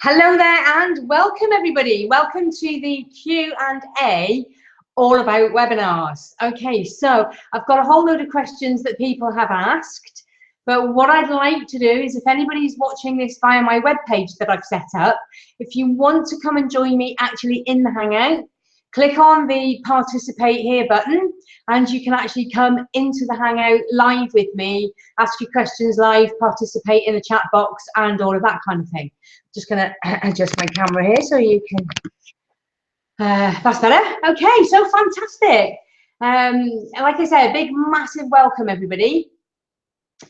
Hello there and welcome everybody. Welcome to the Q&A all about webinars. Okay, so I've got a whole load of questions that people have asked, but what I'd like to do is if anybody's watching this via my webpage that I've set up, if you want to come and join me actually in the Hangout, click on the participate here button and you can actually come into the Hangout live with me, ask your questions live, participate in the chat box and all of that kind of thing. Just going to adjust my camera here so you can, that's better. Okay, so fantastic. Like I said, a big massive welcome everybody.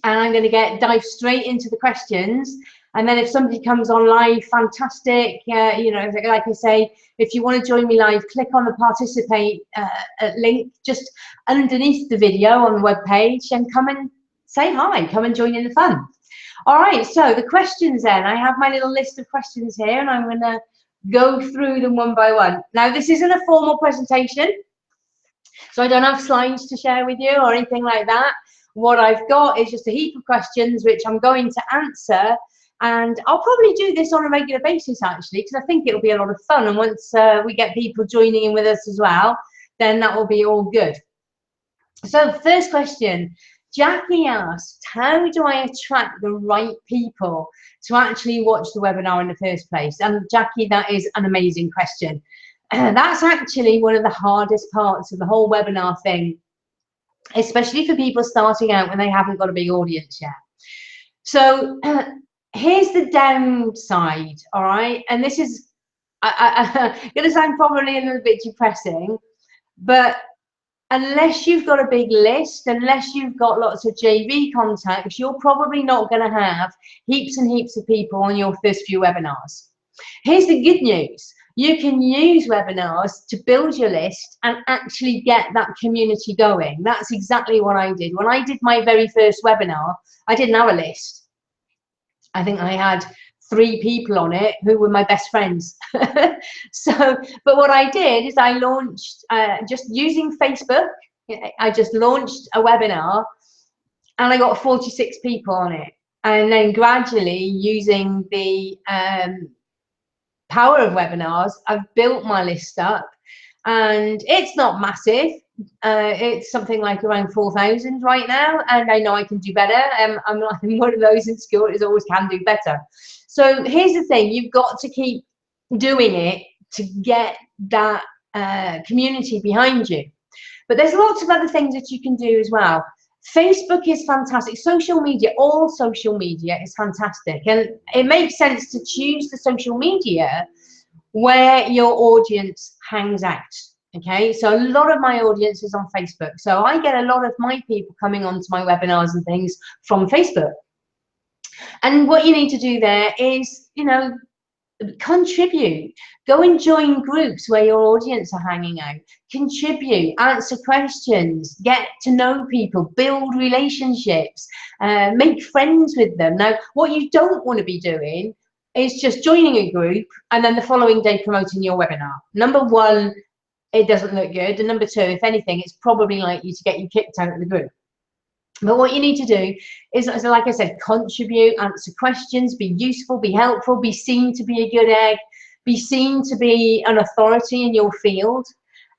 And I'm going to dive straight into the questions. And then if somebody comes on live, fantastic. You know, like I say, if you want to join me live, click on the participate link just underneath the video on the web page and come and say hi, come and join in the fun. All right, so the questions then. I have my little list of questions here and I'm going to go through them one by one. Now, this isn't a formal presentation, so I don't have slides to share with you or anything like that. What I've got is just a heap of questions which I'm going to answer, and I'll probably do this on a regular basis actually, because I think it'll be a lot of fun, and once we get people joining in with us as well, then that will be all good. So first question, Jackie asked, how do I attract the right people to actually watch the webinar in the first place? And Jackie, that is an amazing question. That's actually one of the hardest parts of the whole webinar thing, especially for people starting out when they haven't got a big audience yet. So here's the downside, all right? And this is going to sound probably a little bit depressing, but unless you've got a big list, unless you've got lots of JV contacts, you're probably not going to have heaps and heaps of people on your first few webinars. Here's the good news. You can use webinars to build your list and actually get that community going. That's exactly what I did. When I did my very first webinar, I didn't have a list. I think I had 3 people on it who were my best friends. But what I did is I launched, just using Facebook, I just launched a webinar and I got 46 people on it. And then gradually using the power of webinars, I've built my list up, and it's not massive. It's something like around 4,000 right now, and I know I can do better. I'm one of those in school that always can do better. So here's the thing, you've got to keep doing it to get that community behind you. But there's lots of other things that you can do as well. Facebook is fantastic. Social media, all social media is fantastic. And it makes sense to choose the social media where your audience hangs out. Okay, so a lot of my audience is on Facebook. So I get a lot of my people coming onto my webinars and things from Facebook. And what you need to do there is, you know, contribute. Go and join groups where your audience are hanging out. Contribute, answer questions, get to know people, build relationships, make friends with them. Now, what you don't want to be doing is just joining a group and then the following day promoting your webinar. Number one, it doesn't look good. And number two, if anything, it's probably likely to get you kicked out of the group. But what you need to do is, like I said, contribute, answer questions, be useful, be helpful, be seen to be a good egg, be seen to be an authority in your field.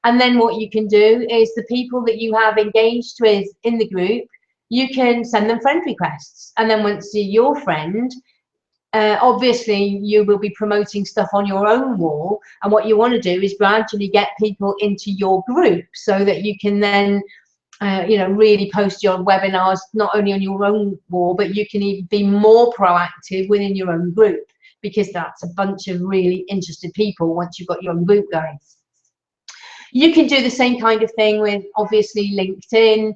And then what you can do is the people that you have engaged with in the group, you can send them friend requests. And then once you're your friend, obviously you will be promoting stuff on your own wall. And what you want to do is gradually get people into your group so that you can then you know, really post your webinars not only on your own wall, but you can even be more proactive within your own group, because that's a bunch of really interested people once you've got your own group going. You can do the same kind of thing with obviously LinkedIn,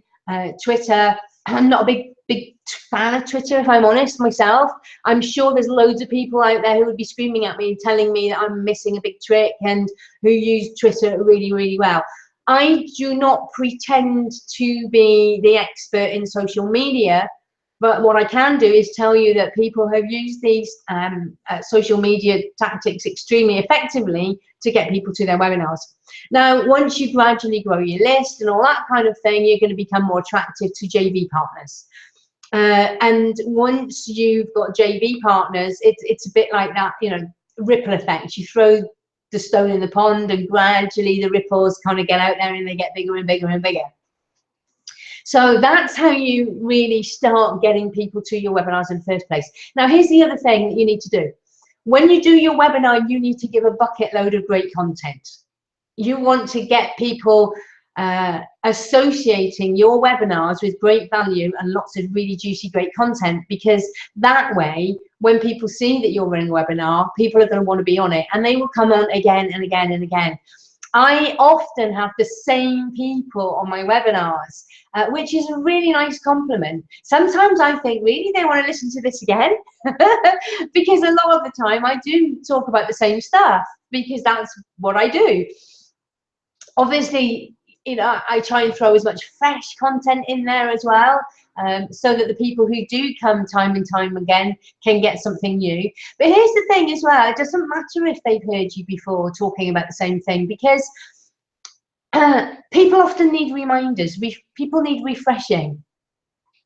Twitter. I'm not a big fan of Twitter, if I'm honest myself. I'm sure there's loads of people out there who would be screaming at me, telling me that I'm missing a big trick, and who use Twitter really, really well. I do not pretend to be the expert in social media, but what I can do is tell you that people have used these social media tactics extremely effectively to get people to their webinars. Now, once you gradually grow your list and all that kind of thing, you're going to become more attractive to JV partners. And once you've got JV partners, it's a bit like that, you know, ripple effect. You throw the stone in the pond and gradually the ripples kind of get out there and they get bigger and bigger and bigger. So that's how you really start getting people to your webinars in the first place. Now, here's the other thing that you need to do. When you do your webinar, you need to give a bucket load of great content. You want to get people associating your webinars with great value and lots of really juicy, great content, because that way, when people see that you're running a webinar, people are going to want to be on it and they will come on again and again and again. I often have the same people on my webinars, which is a really nice compliment. Sometimes I think, really, they want to listen to this again? Because a lot of the time I do talk about the same stuff because that's what I do. Obviously, you know, I try and throw as much fresh content in there as well, so that the people who do come time and time again can get something new. But here's the thing as well, it doesn't matter if they've heard you before talking about the same thing, because people often need reminders. People need refreshing.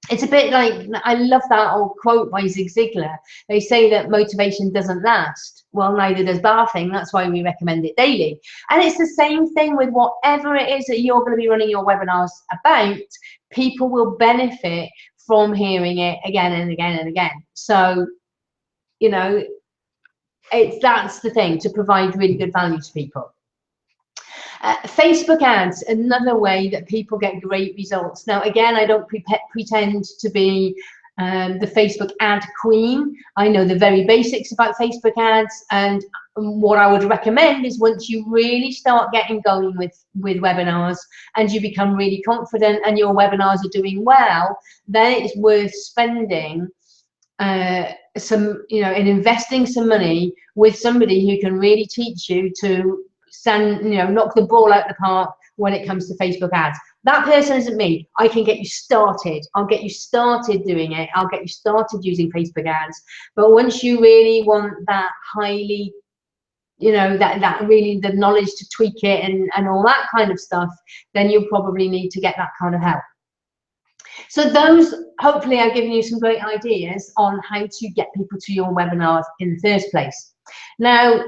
It's a bit like, I love that old quote by Zig Ziglar. They say that motivation doesn't last. Well, neither does bathing. That's why we recommend it daily. And it's the same thing with whatever it is that you're going to be running your webinars about. People will benefit from hearing it again and again and again. So, you know, that's the thing, to provide really good value to people. Facebook ads, another way that people get great results. Now, again, I don't pretend to be the Facebook ad queen. I know the very basics about Facebook ads, and what I would recommend is, once you really start getting going with webinars and you become really confident and your webinars are doing well, then it's worth spending some, you know, and investing some money with somebody who can really teach you to knock the ball out of the park when it comes to Facebook ads. That person isn't me. I can get you started. I'll get you started doing it. I'll get you started using Facebook ads. But once you really want that highly, you know, that really the knowledge to tweak it and all that kind of stuff, then you'll probably need to get that kind of help. So those, hopefully, I've given you some great ideas on how to get people to your webinars in the first place. Now,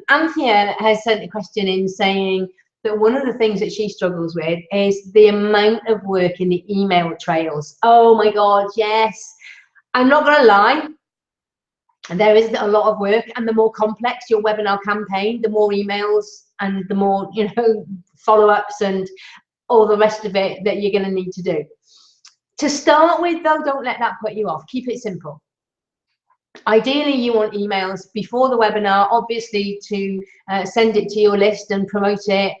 Anthea has sent a question in saying that one of the things that she struggles with is the amount of work in the email trails. Oh my God, yes. I'm not going to lie. There is a lot of work, and the more complex your webinar campaign, the more emails and the more, you know, follow-ups and all the rest of it that you're going to need to do. To start with, though, don't let that put you off. Keep it simple. Ideally, you want emails before the webinar, obviously, to send it to your list and promote it,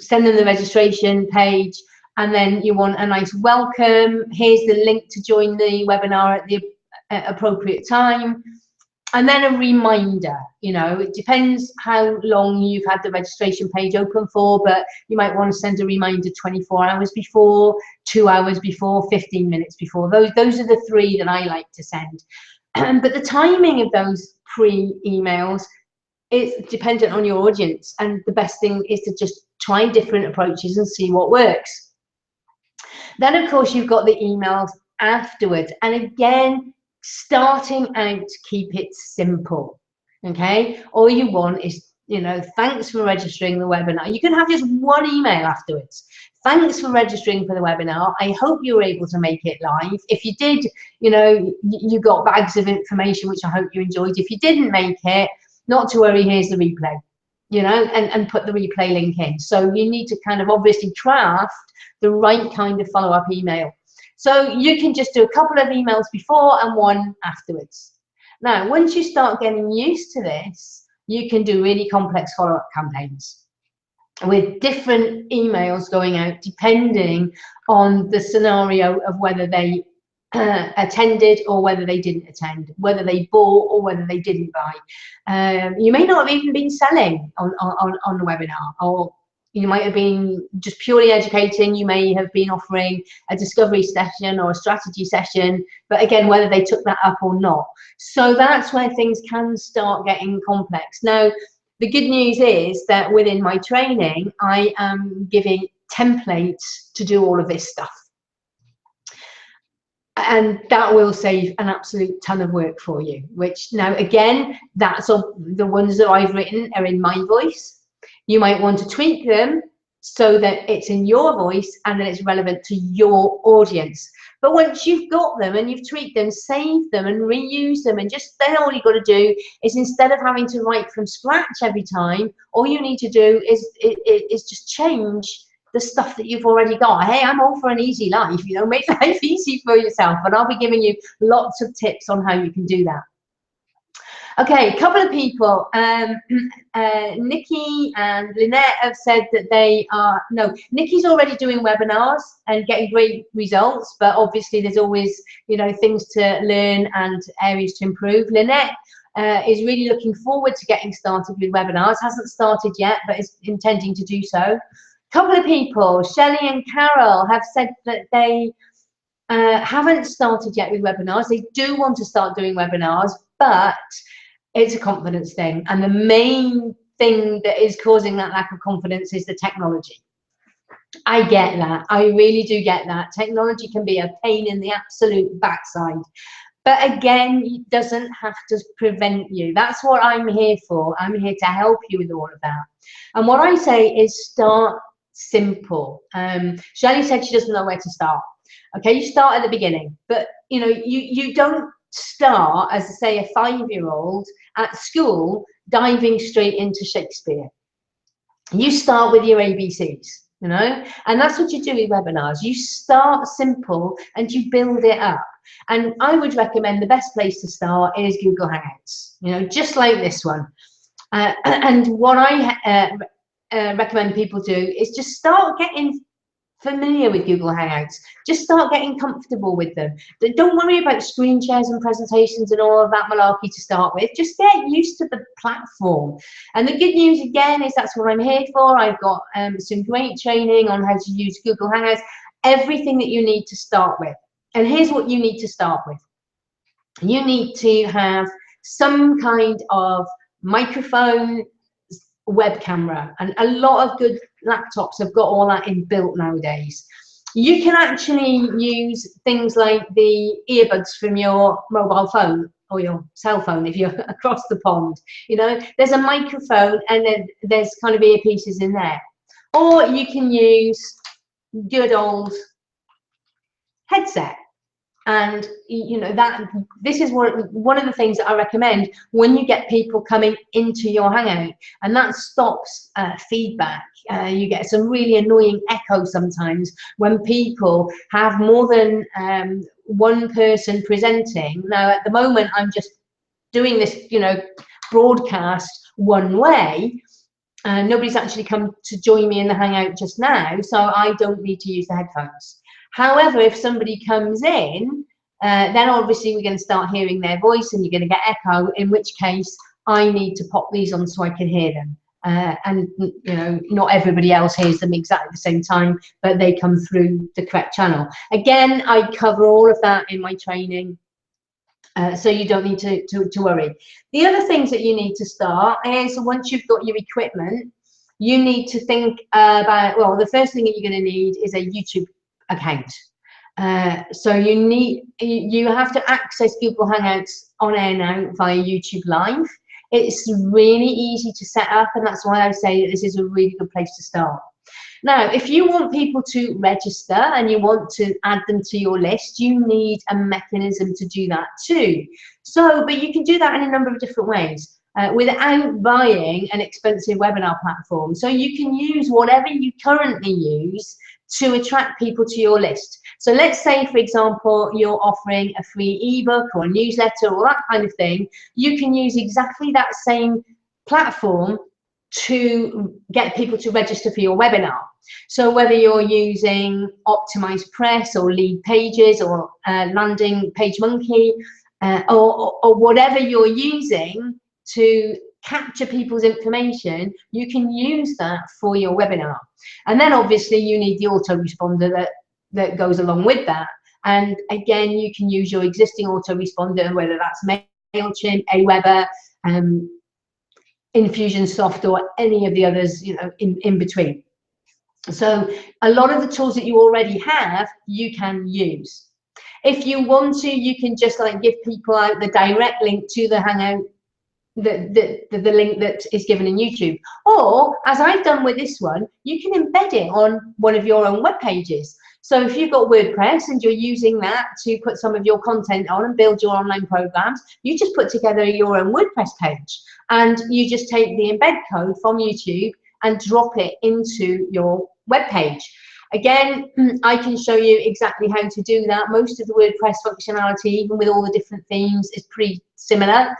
send them the registration page, and then you want a nice welcome. Here's the link to join the webinar at the appropriate time. And then a reminder. You know, it depends how long you've had the registration page open for, but you might want to send a reminder 24 hours before, 2 hours before, 15 minutes before. Those are the three that I like to send. But the timing of those pre-emails is dependent on your audience, and the best thing is to just try different approaches and see what works. Then, of course, you've got the emails afterwards, and again, starting out, keep it simple. Okay, all you want is, you know, thanks for registering the webinar. You can have just one email afterwards. Thanks for registering for the webinar. I hope you were able to make it live. If you did, you know, you got bags of information, which I hope you enjoyed. If you didn't make it, not to worry, here's the replay, you know, and put the replay link in. So you need to kind of obviously craft the right kind of follow-up email. So you can just do a couple of emails before and one afterwards. Now, once you start getting used to this, you can do really complex follow-up campaigns with different emails going out depending on the scenario of whether they attended or whether they didn't attend, whether they bought or whether they didn't buy. You may not have even been selling on the webinar, or you might have been just purely educating. You may have been offering a discovery session or a strategy session, but again, whether they took that up or not. So that's where things can start getting complex. Now, the good news is that within my training, I am giving templates to do all of this stuff. And that will save an absolute ton of work for you, which now again, that's all, the ones that I've written are in my voice. You might want to tweak them so that it's in your voice and that it's relevant to your audience. But once you've got them and you've tweaked them, save them and reuse them, and just then all you've got to do is, instead of having to write from scratch every time, all you need to do is just change the stuff that you've already got. Hey, I'm all for an easy life, you know, make life easy for yourself, and I'll be giving you lots of tips on how you can do that. Okay, a couple of people, Nikki and Lynette have said that they are, no, Nikki's already doing webinars and getting great results, but obviously there's always, you know, things to learn and areas to improve. Lynette is really looking forward to getting started with webinars, hasn't started yet, but is intending to do so. Couple of people, Shelley and Carol, have said that they haven't started yet with webinars. They do want to start doing webinars, but it's a confidence thing. And the main thing that is causing that lack of confidence is the technology. I get that. I really do get that. Technology can be a pain in the absolute backside. But again, it doesn't have to prevent you. That's what I'm here for. I'm here to help you with all of that. And what I say is start simple. Shelley said she doesn't know where to start. Okay, you start at the beginning, but you know, you don't start as, say, a 5-year-old at school diving straight into Shakespeare. You start with your ABCs, you know, and that's what you do with webinars. You start simple and you build it up. And I would recommend the best place to start is Google Hangouts, you know, just like this one. And what I recommend people do is just start getting familiar with Google Hangouts. Just start getting comfortable with them. Don't worry about screen shares and presentations and all of that malarkey to start with. Just get used to the platform. And the good news again is that's what I'm here for. I've got some great training on how to use Google Hangouts, everything that you need to start with. And here's what you need to start with. You need to have some kind of microphone, web camera, and a lot of good laptops have got all that inbuilt nowadays. You can actually use things like the earbuds from your mobile phone or your cell phone if you're across the pond. You know, there's a microphone and then there's kind of earpieces in there. Or you can use good old headset. And you know that this is one of the things that I recommend when you get people coming into your Hangout, and that stops feedback. You get some really annoying echo sometimes when people have more than one person presenting. Now at the moment I'm just doing this, you know, broadcast one way. Nobody's actually come to join me in the Hangout just now, so I don't need to use the headphones. However, if somebody comes in, then obviously we're going to start hearing their voice and you're going to get echo, in which case I need to pop these on so I can hear them. And, you know, not everybody else hears them exactly at the same time, but they come through the correct channel. Again, I cover all of that in my training, so you don't need to worry. The other things that you need to start is, once you've got your equipment, you need to think about, well, the first thing that you're going to need is a YouTube account. So you have to access Google Hangouts on air now via YouTube Live. It's really easy to set up, and that's why I say that this is a really good place to start. Now, if you want people to register and you want to add them to your list, you need a mechanism to do that too. So, but you can do that in a number of different ways. Without buying an expensive webinar platform. So you can use whatever you currently use to attract people to your list. So let's say, for example, you're offering a free ebook or a newsletter or that kind of thing. You can use exactly that same platform to get people to register for your webinar. So whether you're using Optimized Press or Lead Pages or Landing Page Monkey or whatever you're using to capture people's information, you can use that for your webinar. And then obviously you need the autoresponder that goes along with that. And again, you can use your existing autoresponder, whether that's MailChimp, Aweber, Infusionsoft, or any of the others, you know, in between. So a lot of the tools that you already have, you can use. If you want to, you can just like give people out the direct link to the Hangout, the link that is given in YouTube. Or, as I've done with this one, you can embed it on one of your own web pages. So if you've got WordPress and you're using that to put some of your content on and build your online programs, you just put together your own WordPress page, and you just take the embed code from YouTube and drop it into your web page. Again, I can show you exactly how to do that. Most of the WordPress functionality, even with all the different themes, is pretty similar.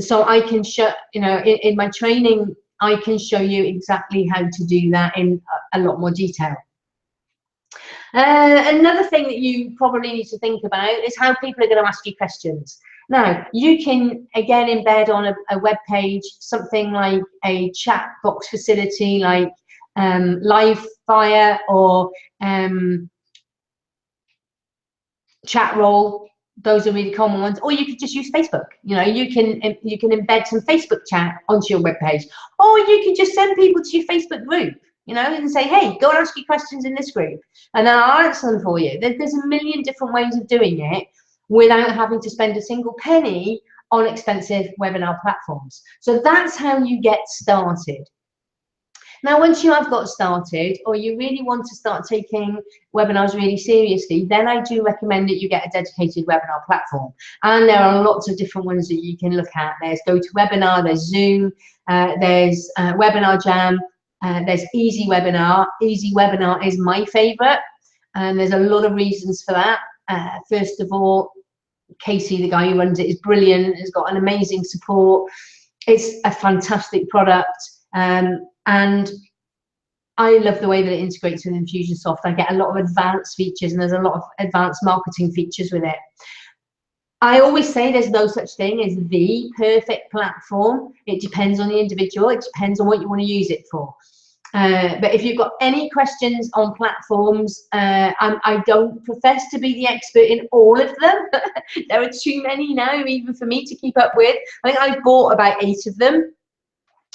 So I can show, you know, in my training, I can show you exactly how to do that in a lot more detail. Another thing that you probably need to think about is how people are going to ask you questions. Now, you can, again, embed on a web page something like a chat box facility, like Livefire or chat roll. Those are really common ones. Or you could just use Facebook. You know, you can embed some Facebook chat onto your web page, or you can just send people to your Facebook group, you know, and say, hey, go and ask your questions in this group, and then I'll answer them for you. There's a million different ways of doing it without having to spend a single penny on expensive webinar platforms. So that's how you get started. Now, once you have got started, or you really want to start taking webinars really seriously, then I do recommend that you get a dedicated webinar platform. And there are lots of different ones that you can look at. There's GoToWebinar, there's Zoom, there's Webinar Jam, there's Easy Webinar. Easy Webinar is my favorite, and there's a lot of reasons for that. First of all, Casey, the guy who runs it, is brilliant. Has got an amazing support. It's a fantastic product. And I love the way that it integrates with Infusionsoft. I get a lot of advanced features, and there's a lot of advanced marketing features with it. I always say there's no such thing as the perfect platform. It depends on the individual. It depends on what you want to use it for. But if you've got any questions on platforms, I don't profess to be the expert in all of them. There are too many now, even for me to keep up with. I think I've bought about 8 of them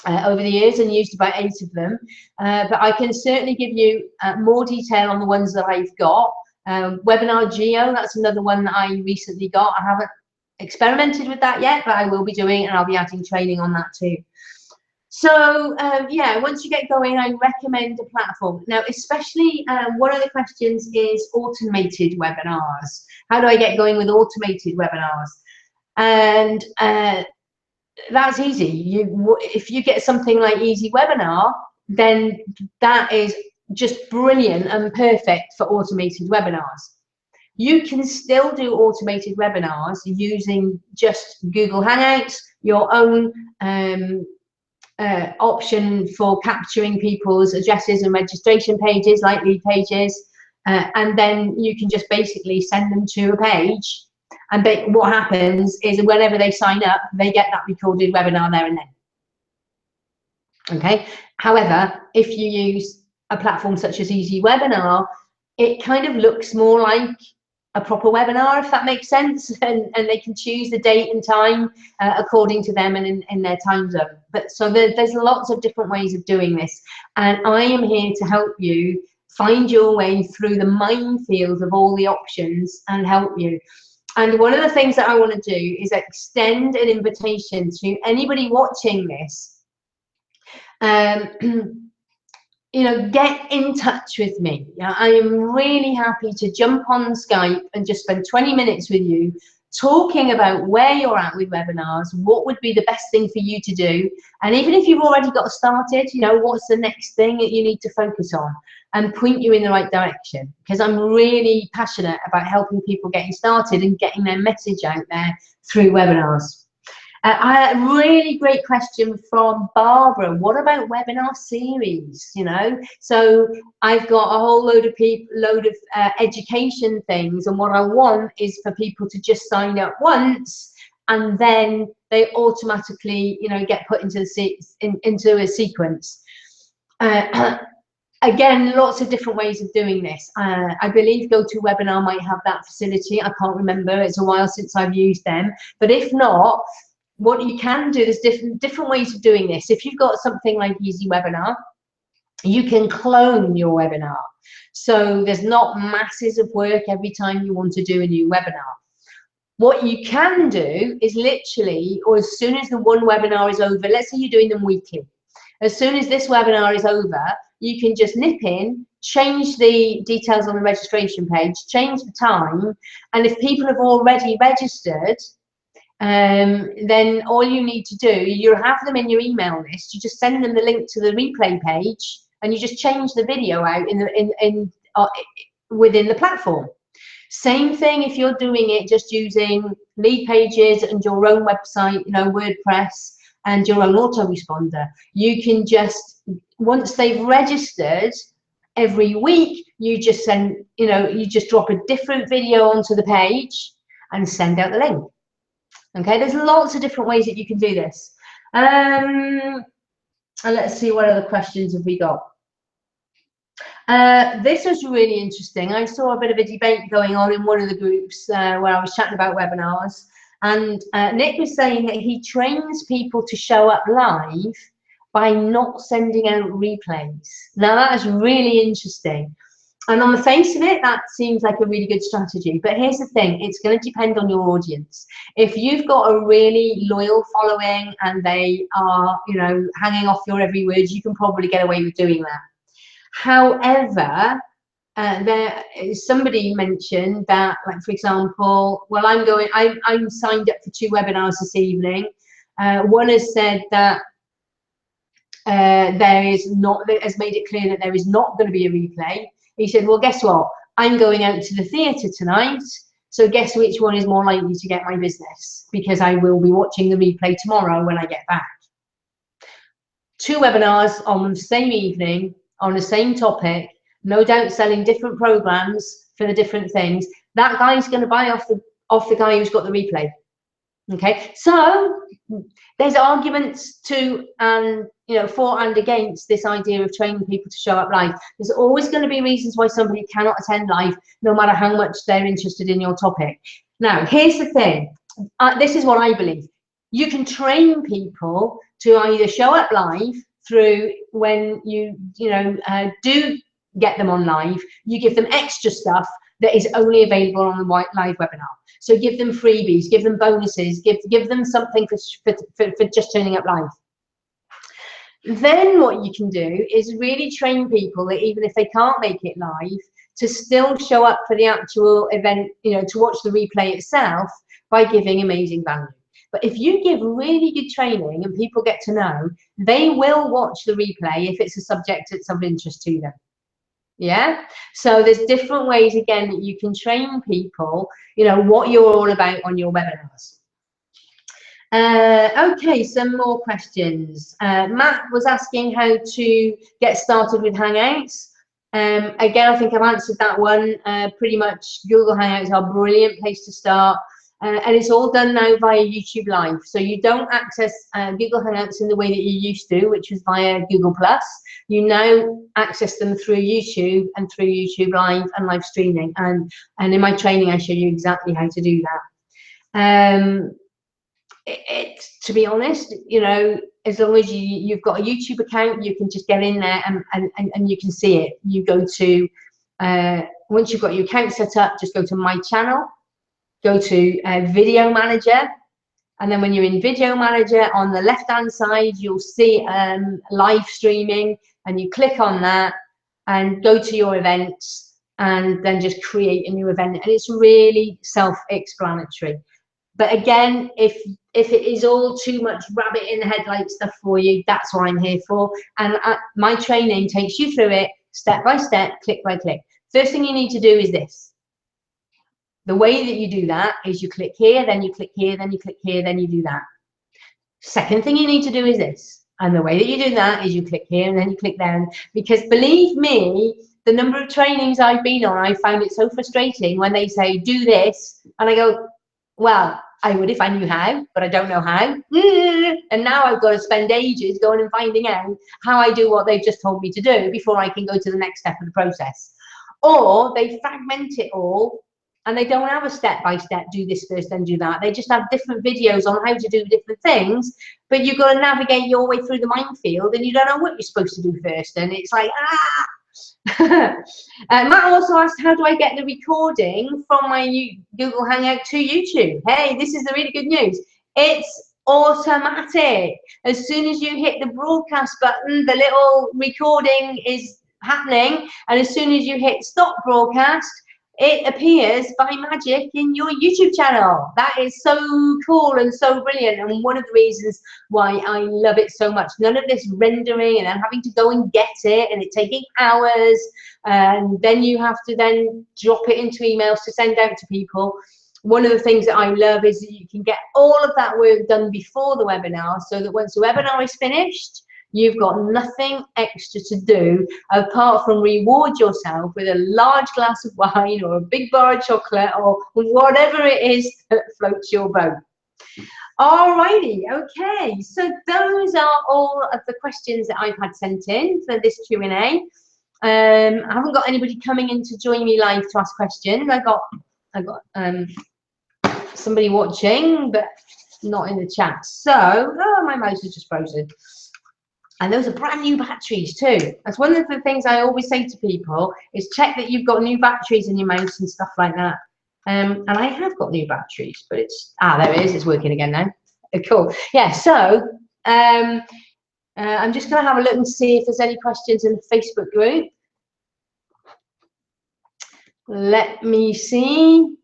over the years and used about 8 of them. But I can certainly give you more detail on the ones that I've got. Webinar Geo, that's another one that I recently got. I haven't experimented with that yet, but I will be doing, and I'll be adding training on that too. So yeah, once you get going, I recommend a platform. Now, especially one of the questions is automated webinars. How do I get going with automated webinars? And that's easy. If you get something like Easy Webinar, then that is just brilliant and perfect for automated webinars. You can still do automated webinars using just Google Hangouts, your own option for capturing people's addresses and registration pages, like lead pages, and then you can just basically send them to a page, and what happens is whenever they sign up, they get that recorded webinar there and then. Okay. However, if you use a platform such as Easy Webinar, it kind of looks more like a proper webinar, if that makes sense, and they can choose the date and time according to them and in their time zone. But so there's lots of different ways of doing this, and I am here to help you find your way through the minefield of all the options and help you. And one of the things that I want to do is extend an invitation to anybody watching this. You know, get in touch with me. I am really happy to jump on Skype and just spend 20 minutes with you talking about where you're at with webinars, what would be the best thing for you to do, and even if you've already got started, you know, what's the next thing that you need to focus on, and point you in the right direction, because I'm really passionate about helping people getting started and getting their message out there through webinars. I had a really great question from Barbara. What about webinar series? You know, so I've got a whole load of education things, and what I want is for people to just sign up once, and then they automatically, you know, get put into a sequence. Again, lots of different ways of doing this. I believe GoToWebinar might have that facility. I can't remember. It's a while since I've used them. But if not, what you can do, there's different ways of doing this. If you've got something like Easy Webinar, You can clone your webinar. So there's not masses of work every time you want to do a new webinar. What you can do is literally, or as soon as the one webinar is over, let's say you're doing them weekly. As soon as this webinar is over, you can just nip in, change the details on the registration page, change the time, and if people have already registered, then all you need to do, you have them in your email list, you just send them the link to the replay page, and you just change the video out within the platform. Same thing if you're doing it just using lead pages and your own website, you know, WordPress, and your own autoresponder. You can just, once they've registered, every week you just send, you know, you just drop a different video onto the page and send out the link. Okay, there's lots of different ways that you can do this. And let's see, what other questions have we got? This was really interesting. I saw a bit of a debate going on in one of the groups where I was chatting about webinars, and Nick was saying that he trains people to show up live by not sending out replays. Now that is really interesting. And on the face of it, that seems like a really good strategy. But here's the thing, it's going to depend on your audience. If you've got a really loyal following and they are, you know, hanging off your every word, you can probably get away with doing that. However, somebody mentioned that, like, for example, well, I'm signed up for 2 webinars this evening. One has said that has made it clear that there is not going to be a replay. He said, well, guess what? I'm going out to the theatre tonight, so guess which one is more likely to get my business? Because I will be watching the replay tomorrow when I get back. 2 webinars on the same evening, on the same topic, no doubt selling different programs for the different things. That guy's going to buy off the guy who's got the replay. Okay, so there's arguments to and, you know, for and against this idea of training people to show up live. There's always going to be reasons why somebody cannot attend live, no matter how much they're interested in your topic. Now, here's the thing. This is what I believe. You can train people to either show up live through when you do get them on live, you give them extra stuff that is only available on the live webinar. So give them freebies, give them bonuses, give them something for just turning up live. Then what you can do is really train people that even if they can't make it live, to still show up for the actual event, you know, to watch the replay itself by giving amazing value. But if you give really good training and people get to know, they will watch the replay if it's a subject that's of interest to them. Yeah, so there's different ways, again, that you can train people, you know, what you're all about on your webinars. Okay, some more questions. Matt was asking how to get started with Hangouts. Again, I think I've answered that one. Pretty much Google Hangouts are a brilliant place to start. And it's all done now via YouTube Live. So you don't access Google Hangouts in the way that you used to, which was via Google+. You now access them through YouTube and through YouTube Live and live streaming. And in my training, I show you exactly how to do that. To be honest, you know, as long as you've got a YouTube account, you can just get in there and you can see it. You go to, once you've got your account set up, just go to My Channel. Go to Video Manager, and then when you're in Video Manager, on the left-hand side, you'll see live streaming, and you click on that and go to your events, and then just create a new event. And it's really self-explanatory. But again, if it is all too much rabbit in the headlight stuff for you, that's what I'm here for. And my training takes you through it step by step, click by click. First thing you need to do is this. The way that you do that is you click here, then you click here, then you click here, then you do that. Second thing you need to do is this. And the way that you do that is you click here and then you click there. Because believe me, the number of trainings I've been on, I found it so frustrating when they say, do this. And I go, well, I would if I knew how, but I don't know how. And now I've got to spend ages going and finding out how I do what they've just told me to do before I can go to the next step of the process. Or they fragment it all and they don't have a step-by-step, do this first, then do that. They just have different videos on how to do different things, but you've got to navigate your way through the minefield, and you don't know what you're supposed to do first, and it's like, Matt also asked, how do I get the recording from my Google Hangout to YouTube? Hey, this is the really good news. It's automatic. As soon as you hit the broadcast button, the little recording is happening, and as soon as you hit stop broadcast, it appears by magic in your YouTube channel. That is so cool and so brilliant, and one of the reasons why I love it so much. None of this rendering and then having to go and get it, and it taking hours, and then you have to then drop it into emails to send out to people. One of the things that I love is that you can get all of that work done before the webinar, so that once the webinar is finished, you've got nothing extra to do apart from reward yourself with a large glass of wine or a big bar of chocolate or whatever it is that floats your boat. Alrighty, okay, so those are all of the questions that I've had sent in for this Q&A. I haven't got anybody coming in to join me live to ask questions. I got somebody watching, but not in the chat. So, oh, my mouse is just frozen. And those are brand new batteries too. That's one of the things I always say to people, is check that you've got new batteries in your mouse and stuff like that. And I have got new batteries, but it's, there it is, it's working again now. Cool. Yeah, so I'm just gonna have a look and see if there's any questions in the Facebook group. Let me see.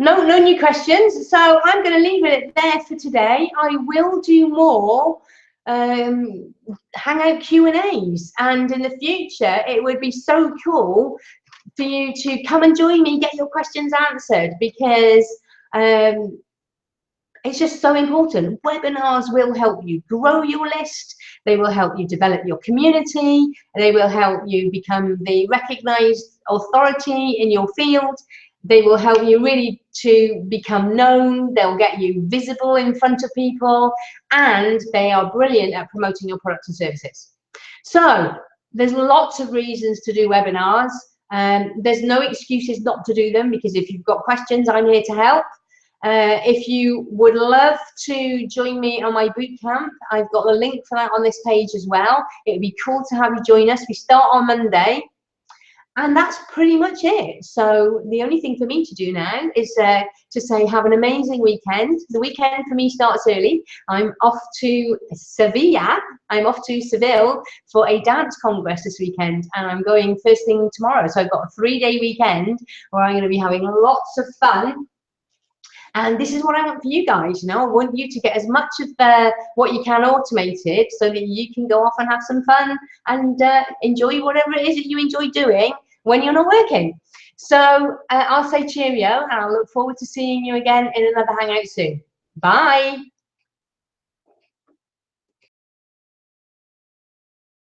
No new questions, so I'm going to leave it there for today. I will do more Hangout Q&As, and in the future it would be so cool for you to come and join me, get your questions answered, because it's just so important. Webinars will help you grow your list, they will help you develop your community, they will help you become the recognized authority in your field. They will help you really to become known, they'll get you visible in front of people, and they are brilliant at promoting your products and services. So there's lots of reasons to do webinars. There's no excuses not to do them, because if you've got questions, I'm here to help. If you would love to join me on my bootcamp, I've got the link for that on this page as well. It would be cool to have you join us. We start on Monday. And that's pretty much it. So the only thing for me to do now is to say have an amazing weekend. The weekend for me starts early. I'm off to Sevilla. I'm off to Seville for a dance congress this weekend, and I'm going first thing tomorrow. So I've got a 3-day weekend where I'm going to be having lots of fun. And this is what I want for you guys, you know. I want you to get as much of what you can automated, so that you can go off and have some fun and enjoy whatever it is that you enjoy doing when you're not working. So I'll say cheerio, and I'll look forward to seeing you again in another Hangout soon. Bye.